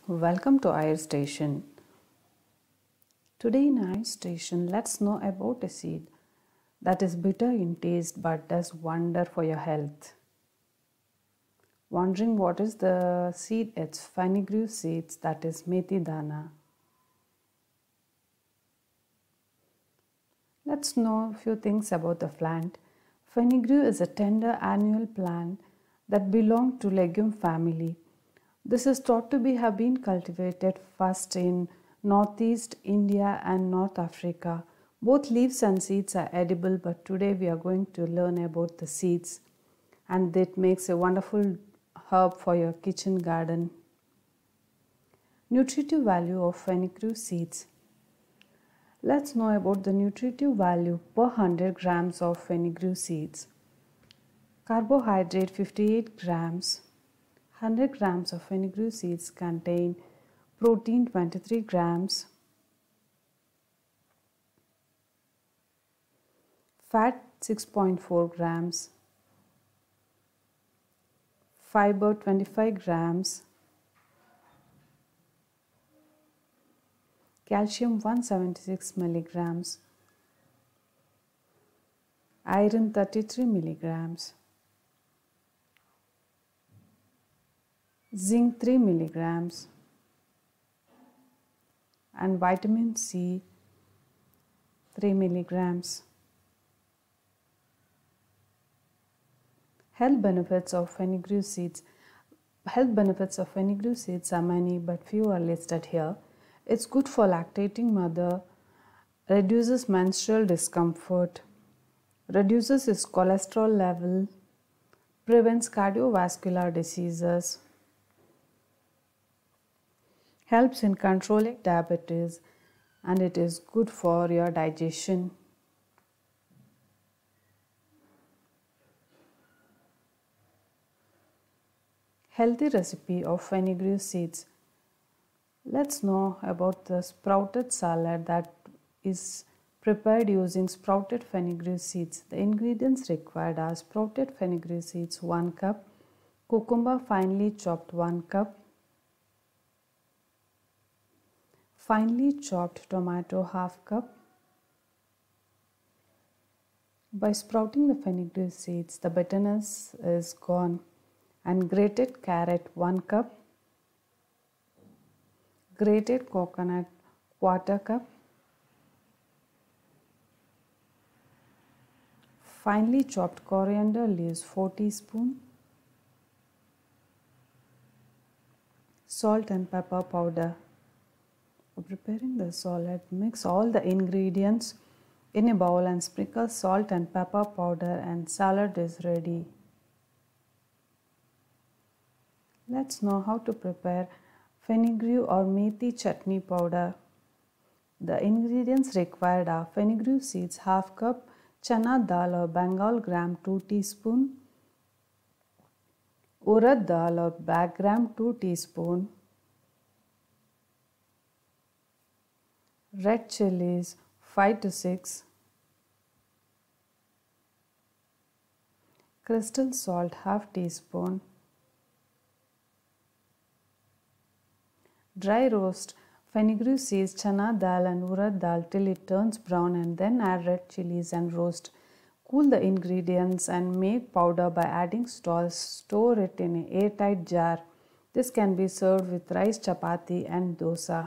Welcome to Air Station. Today in Air Station, let's know about a seed that is bitter in taste but does wonder for your health. Wondering what is the seed? It's fenugreek seeds, that is methi dana. Let's know a few things about the plant. Fenugreek is a tender annual plant that belongs to legume family. This is thought to have been cultivated first in Northeast India and North Africa. Both leaves and seeds are edible, but today we are going to learn about the seeds, and it makes a wonderful herb for your kitchen garden. Nutritive value of fenugreek seeds. Let's know about the nutritive value per 100 grams of fenugreek seeds. Carbohydrate 58 grams. 100 grams of fenugreek seeds contain protein 23 grams, fat 6.4 grams, fiber 25 grams, calcium 176 milligrams, iron 33 milligrams, zinc 3 milligrams, and vitamin C 3 milligrams. Health benefits of fenugreek seeds. Health benefits of fenugreek seeds are many, but few are listed here. It's good for lactating mother, reduces menstrual discomfort, reduces its cholesterol level, prevents cardiovascular diseases, helps in controlling diabetes, and it is good for your digestion. Healthy recipe of fenugreek seeds. Let's know about the sprouted salad that is prepared using sprouted fenugreek seeds. The ingredients required are sprouted fenugreek seeds 1 cup, cucumber finely chopped 1 cup, finely chopped tomato 1/2 cup. By sprouting the fenugreek seeds, the bitterness is gone. And grated carrot 1 cup, grated coconut 1/4 cup, finely chopped coriander leaves 4 teaspoons, salt and pepper powder. For preparing the salad, mix all the ingredients in a bowl and sprinkle salt and pepper powder, and salad is ready. Let's know how to prepare fenugreek or methi chutney powder. The ingredients required are fenugreek seeds 1/2 cup, chana dal or Bengal gram 2 teaspoons, urad dal or bag gram 2 teaspoons, red chilies 5 to 6, crystal salt 1/2 teaspoon, dry roast fenugreek seeds, chana dal and urad dal till it turns brown, and then add red chilies and roast. Cool the ingredients and make powder by adding salt. Store it in an airtight jar. This can be served with rice, chapati and dosa.